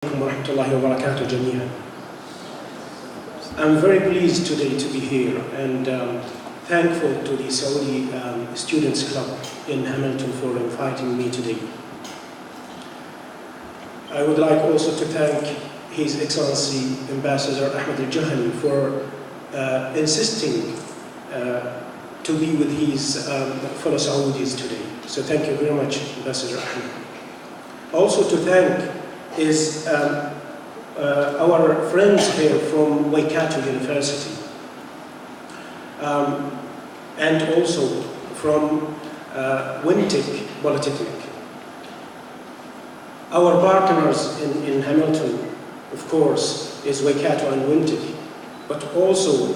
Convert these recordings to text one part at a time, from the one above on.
I'm very pleased today to be here and thankful to the Saudi Students Club in Hamilton for inviting me today. I would like also to thank His Excellency Ambassador Ahmed Al-Juhani for insisting to be with his fellow Saudis today. So thank you very much, Ambassador Ahmed. Also to thank is our friends here from Waikato University and also from Wintec Polytechnic. Our partners in Hamilton, of course, is Waikato and Wintec, but also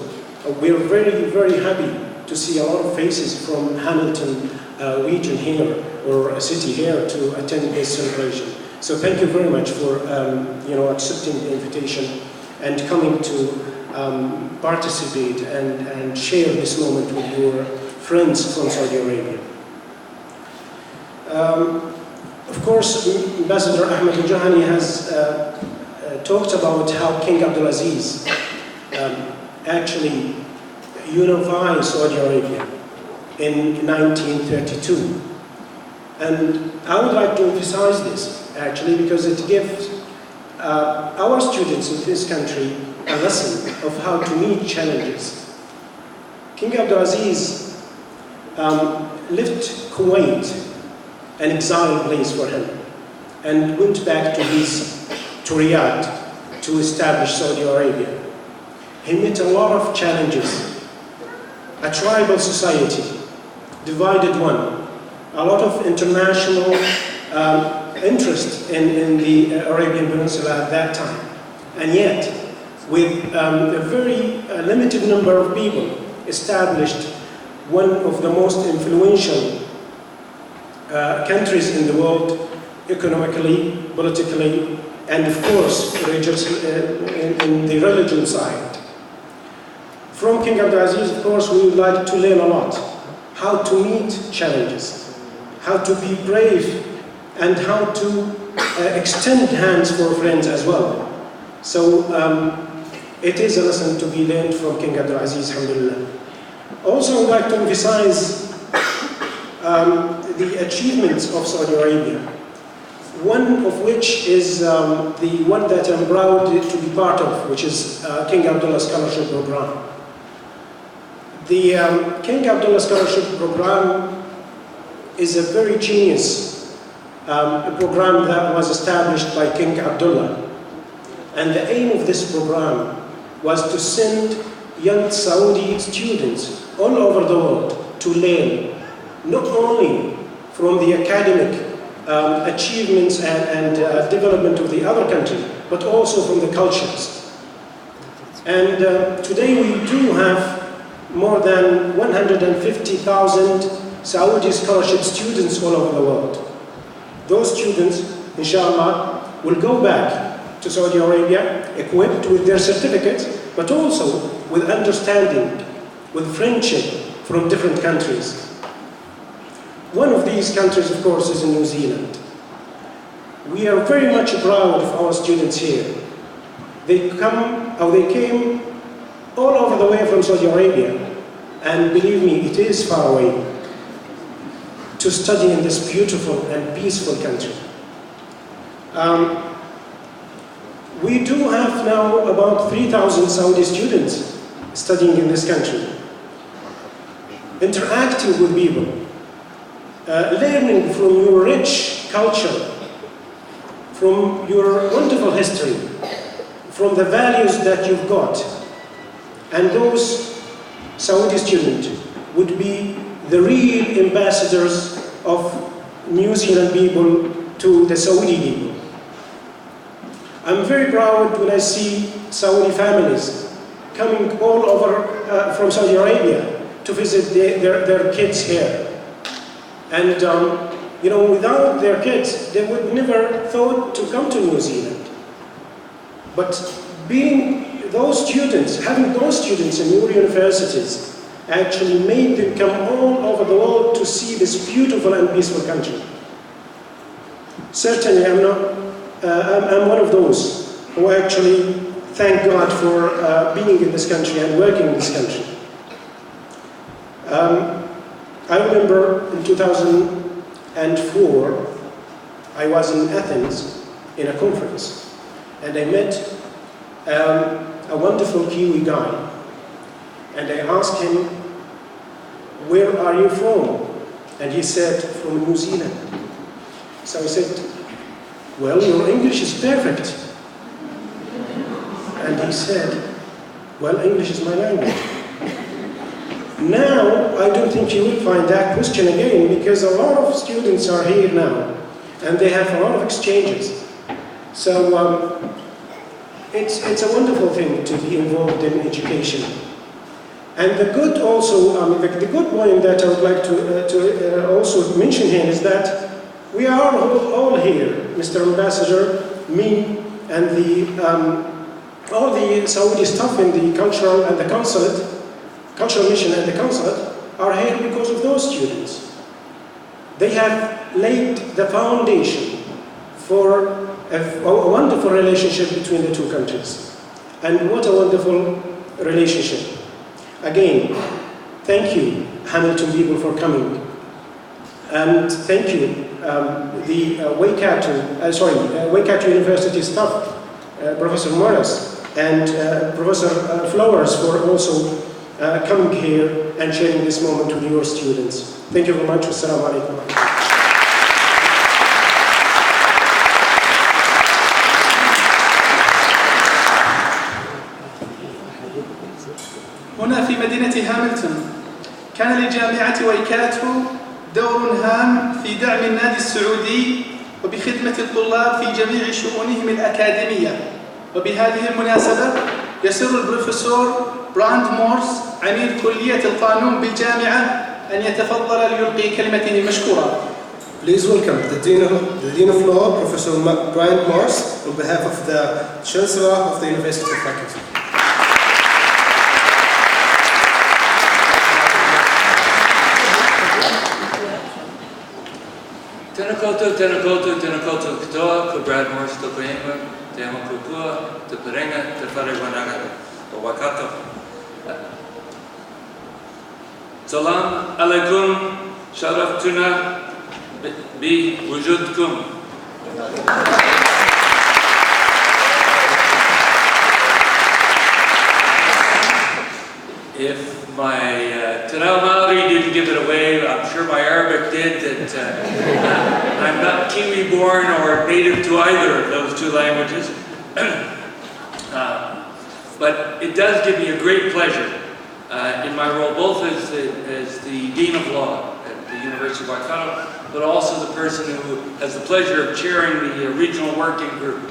we're very, very happy to see a lot of faces from Hamilton region here, or a city here, to attend this celebration. So thank you very much for accepting the invitation and coming to participate and share this moment with your friends from Saudi Arabia. Of course, Ambassador Ahmed Al-Juhani has talked about how King Abdulaziz actually unified Saudi Arabia in 1932. And I would like to emphasize this, actually, because it gives our students in this country a lesson of how to meet challenges. King Abdulaziz left Kuwait, an exile place for him, and went back to Riyadh to establish Saudi Arabia. He met a lot of challenges, a tribal society, divided one, a lot of international interest in the Arabian Peninsula at that time. And yet, with a very limited number of people, established one of the most influential countries in the world, economically, politically, and of course, in the religion side. From King Abdulaziz, of course, we would like to learn a lot. How to meet challenges, how to be brave, and how to extend hands for friends as well. So it is a lesson to be learned from King Abdulaziz, alhamdulillah. Also, I would like to emphasize the achievements of Saudi Arabia, one of which is the one that I'm proud to be part of, which is King Abdullah Scholarship Program. The King Abdullah Scholarship Program is a very genius program that was established by King Abdullah. And the aim of this program was to send young Saudi students all over the world to learn, not only from the academic achievements and development of the other country, but also from the cultures. And today we do have more than 150,000 Saudi scholarship students all over the world. Those students, inshallah, will go back to Saudi Arabia equipped with their certificates, but also with understanding, with friendship from different countries. One of these countries, of course, is in New Zealand. We are very much proud of our students here. They came all over the way from Saudi Arabia, and believe me, it is far away, to study in this beautiful and peaceful country. We do have now about 3,000 Saudi students studying in this country, interacting with people, learning from your rich culture, from your wonderful history, from the values that you've got. And those Saudi students would be the real ambassadors of New Zealand people to the Saudi people. I'm very proud when I see Saudi families coming all over from Saudi Arabia to visit their kids here. And without their kids, they would never thought to come to New Zealand. But having those students in your universities actually made them come all over the world to see this beautiful and peaceful country. Certainly, I'm not I'm one of those who actually thank God for being in this country and working in this country. I remember in 2004, I was in Athens in a conference, and I met a wonderful Kiwi guy, and I asked him, "Where are you from?" And he said, "From New Zealand." So I said, "Well, your English is perfect." And he said, "Well, English is my language." Now, I don't think you will find that question again, because a lot of students are here now, and they have a lot of exchanges. So it's a wonderful thing to be involved in education. And the good also, the good point that I would like to also mention here is that we are all here, Mr. Ambassador, me, and all the Saudi staff in the cultural and the consulate, cultural mission and the consulate, are here because of those students. They have laid the foundation for a wonderful relationship between the two countries. And what a wonderful relationship. Again, thank you, Hamilton people, for coming. And thank you, the Waikato University staff, Professor Morris and Professor Flowers, for also coming here and sharing this moment with your students. Thank you very much. Wassalamu alaikum. هنا في مدينة هاملتون كان لجامعة وايكاتو دور هام في دعم النادي السعودي وبخدمة الطلاب في جميع شؤونهم الأكاديمية. وبهذه المناسبة يسر البروفيسور براند مورس عميد كلية القانون بالجامعة أن يتفضل ليلقي كلمته مشكورا. Please welcome the Dean of Law, Professor Brian Morse, on behalf of the Chancellor of the University of Faculty. Tēnā koutou katoa, ko Brad Morse tō koenga, te ama kukua, te parenga, te whare wanaga o Waikato. Salam alaikum, sharaf tuna bi wujudkum. If my Tanao Maori didn't give it away, I'm sure my Arabic did, that I'm not Kiwi born or native to either of those two languages. But it does give me a great pleasure in my role, both as the Dean of Law at the University of Waikato, but also the person who has the pleasure of chairing the regional working group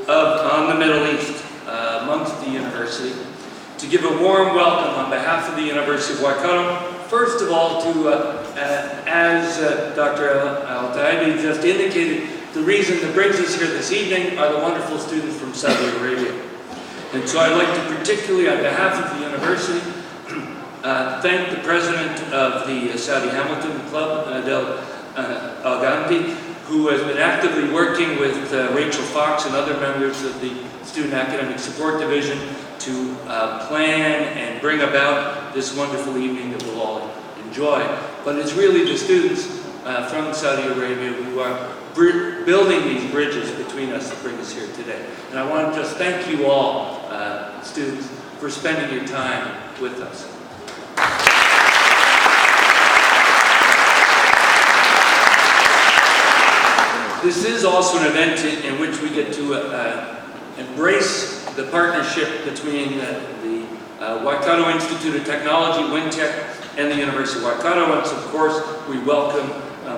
on the Middle East amongst the university, to give a warm welcome on behalf of the University of Waikato, first of all to, as Dr. Al-Taibi just indicated, the reason that brings us here this evening are the wonderful students from Saudi Arabia. And so I'd like to particularly, on behalf of the university, thank the president of the Saudi Hamilton Club, Adel Al-Ghamdi, who has been actively working with Rachel Fox and other members of the Student Academic Support Division to plan and bring about this wonderful evening that we'll all enjoy. But it's really the students from Saudi Arabia who are building these bridges between us that bring us here today. And I want to just thank you all, students, for spending your time with us. This is also an event in which we get to embrace the partnership between the Waikato Institute of Technology, WinTech, and the University of Waikato. And so, of course, we welcome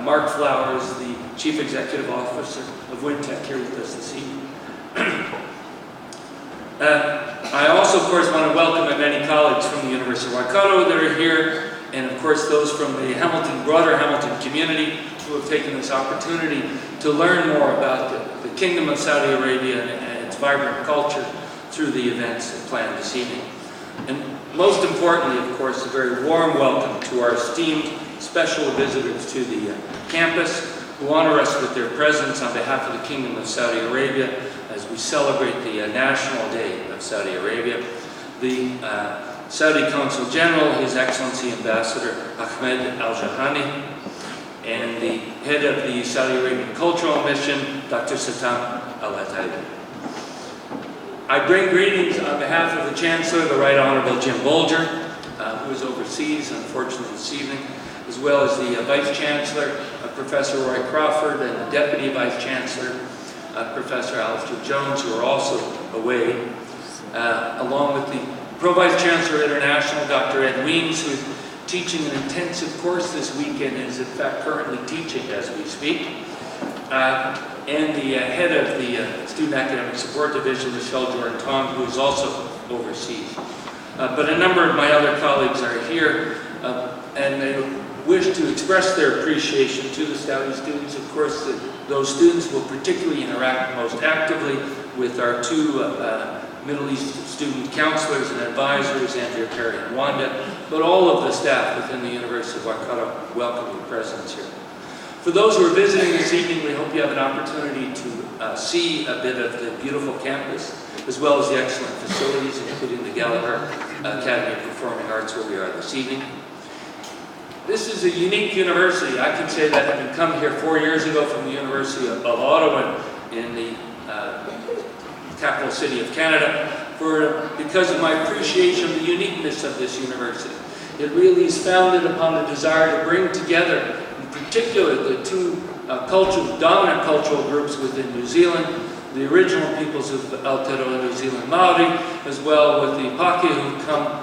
Mark Flowers, the Chief Executive Officer of WinTech, here with us this evening. I also, of course, want to welcome many colleagues from the University of Waikato that are here, and of course those from the broader Hamilton community who have taken this opportunity to learn more about the Kingdom of Saudi Arabia and its vibrant culture through the events planned this evening. And most importantly, of course, a very warm welcome to our esteemed special visitors to the campus, who honor us with their presence on behalf of the Kingdom of Saudi Arabia as we celebrate the National Day of Saudi Arabia. The Saudi Consul General, His Excellency Ambassador Ahmed Al-Jahani, and the head of the Saudi Arabian Cultural Mission, Dr. Satam Al-Ataibi. I bring greetings on behalf of the Chancellor, the Right Honorable Jim Bolger, who is overseas, unfortunately, this evening, as well as the Vice Chancellor, Professor Roy Crawford, and the Deputy Vice Chancellor, Professor Alistair Jones, who are also away, along with the Pro-Vice Chancellor International, Dr. Ed Weems, who is teaching an intensive course this weekend and is in fact currently teaching as we speak, and the head of the Student Academic Support Division, Michelle Jordan-Tong, who is also overseas. But a number of my other colleagues are here, and they wish to express their appreciation to the Saudi students. Of course, those students will particularly interact most actively with our two Middle East student counselors and advisors, Andrea Perry and Wanda, but all of the staff within the University of Waikato welcome your presence here. For those who are visiting this evening, we hope you have an opportunity to see a bit of the beautiful campus, as well as the excellent facilities, including the Gallagher Academy of Performing Arts, where we are this evening. This is a unique university. I can say that having come here 4 years ago from the University of Ottawa in the capital city of Canada, because of my appreciation of the uniqueness of this university. It really is founded upon a desire to bring together, in particular, the two dominant cultural groups within New Zealand, the original peoples of Aotearoa New Zealand Maori, as well with the Pākehā who come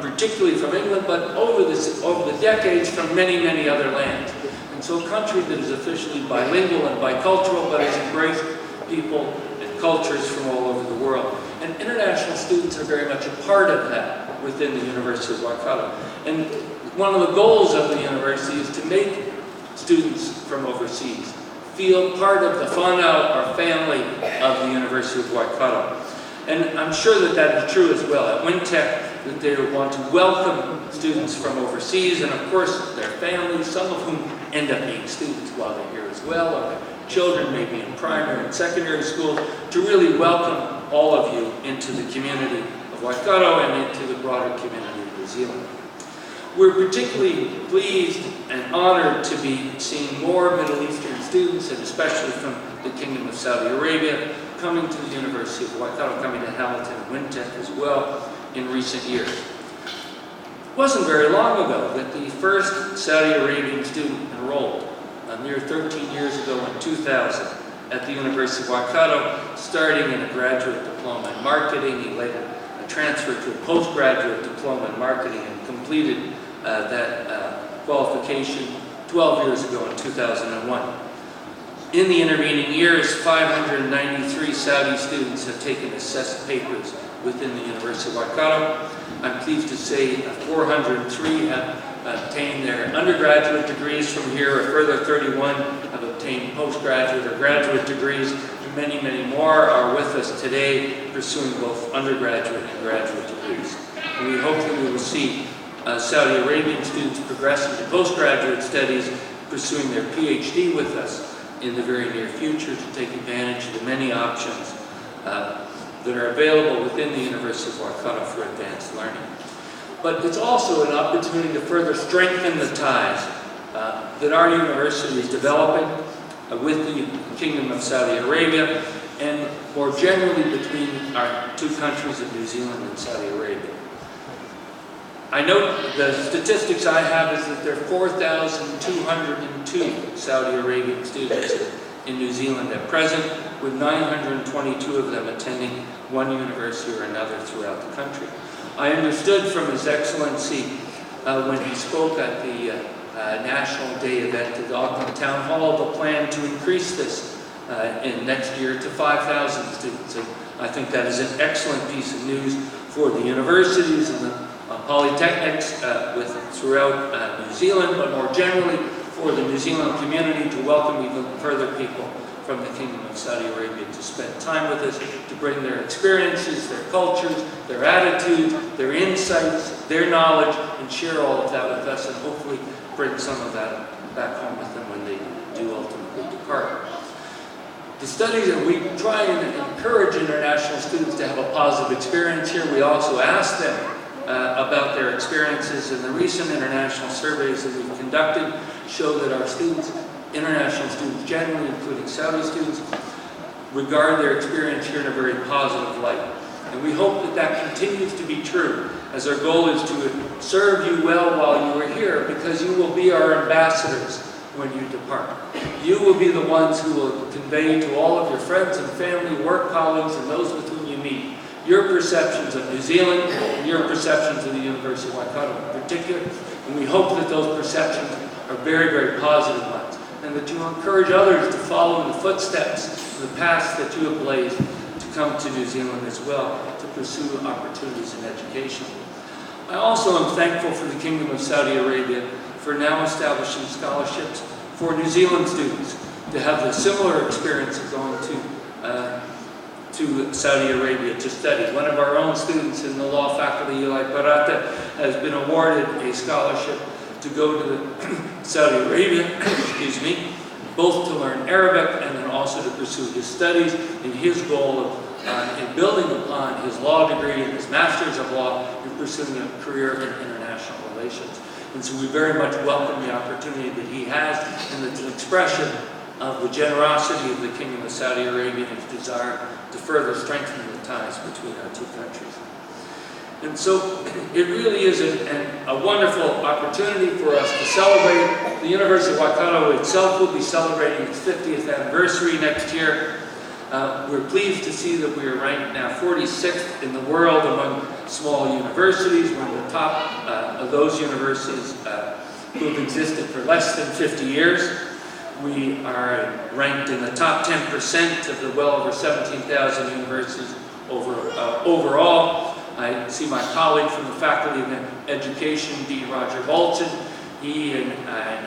particularly from England, but over the decades from many, many other lands. And so a country that is officially bilingual and bicultural, but has embraced people and cultures from all over the world. And international students are very much a part of that within the University of Waikato. And one of the goals of the university is to make students from overseas feel part of the whānau or family of the University of Waikato. And I'm sure that that is true as well at Wintec, that they want to welcome students from overseas, and of course their families, some of whom end up being students while they're here as well, or their children maybe in primary and secondary school, to really welcome all of you into the community of Waikato and into the broader community of New Zealand. We're particularly pleased and honored to be seeing more Middle Eastern students, and especially from the Kingdom of Saudi Arabia, coming to the University of Waikato, coming to Hamilton and Wintec as well in recent years. It wasn't very long ago that the first Saudi Arabian student enrolled, a mere 13 years ago in 2000, at the University of Waikato, starting in a graduate diploma in marketing. He later transferred to a postgraduate diploma in marketing and completed that qualification 12 years ago in 2001. In the intervening years, 593 Saudi students have taken assessed papers within the University of Waikato. I'm pleased to say 403 have obtained their undergraduate degrees from here. A further 31 have obtained postgraduate or graduate degrees. Many, many more are with us today pursuing both undergraduate and graduate degrees. And we hope that we will see Saudi Arabian students progress into postgraduate studies, pursuing their PhD with us in the very near future to take advantage of the many options that are available within the University of Waikato for advanced learning. But it's also an opportunity to further strengthen the ties that our university is developing with the Kingdom of Saudi Arabia, and more generally between our two countries of New Zealand and Saudi Arabia. I note the statistics I have is that there are 4,202 Saudi Arabian students in New Zealand at present, with 922 of them attending one university or another throughout the country. I understood from His Excellency when he spoke at the National Day event at the Auckland Town Hall the plan to increase this in next year to 5,000 students. And I think that is an excellent piece of news for the universities and the polytechnics throughout New Zealand, but more generally for the New Zealand community to welcome even further people from the Kingdom of Saudi Arabia to spend time with us, to bring their experiences, their cultures, their attitudes, their insights, their knowledge, and share all of that with us, and hopefully bring some of that back home with them when they do depart. The studies, and we try and encourage international students to have a positive experience here. We also ask them about their experiences, and the recent international surveys that we've conducted show that our students, international students generally, including Saudi students, regard their experience here in a very positive light. And we hope that that continues to be true, as our goal is to serve you well while you are here, because you will be our ambassadors when you depart. You will be the ones who will convey to all of your friends and family, work colleagues, and those with whom you meet your perceptions of New Zealand and your perceptions of the University of Waikato in particular. And we hope that those perceptions are very, very positive ones, and that you encourage others to follow in the footsteps, the paths that you have blazed, to come to New Zealand as well, to pursue opportunities in education. I also am thankful for the Kingdom of Saudi Arabia for now establishing scholarships for New Zealand students to have a similar experience of going to Saudi Arabia to study. One of our own students in the law faculty, Eli Barata, has been awarded a scholarship to go to Saudi Arabia, excuse me, both to learn Arabic and then also to pursue his studies in his goal of in building upon his law degree and his master's of law and pursuing a career in international relations. And so we very much welcome the opportunity that he has, and it's an expression of the generosity of the Kingdom of Saudi Arabia and its desire to further strengthen the ties between our two countries. And so it really is a wonderful opportunity for us to celebrate. The University of Waikato itself will be celebrating its 50th anniversary next year. We're pleased to see that we are ranked now 46th in the world among small universities. We're in the top of those universities who have existed for less than 50 years. We are ranked in the top 10% of the well over 17,000 universities overall. I see my colleague from the Faculty of Education, Dean Roger Bolton. He and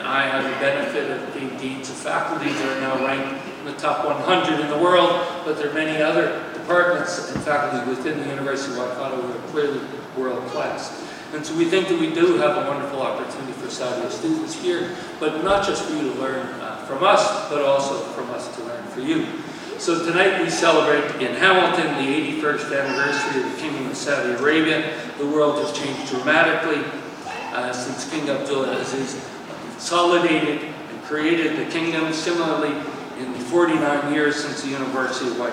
I have the benefit of being deans of faculty that are now ranked in the top 100 in the world, but there are many other departments and faculty within the University of Waikato who are clearly world class. And so we think that we do have a wonderful opportunity for Saudi students here, but not just for you to learn from us, but also from us to learn for you. So tonight we celebrate in Hamilton the 81st anniversary of the Kingdom of Saudi Arabia. The world has changed dramatically since King Abdullah Aziz consolidated and created the kingdom. Similarly, in the 49 years since the University of Waikato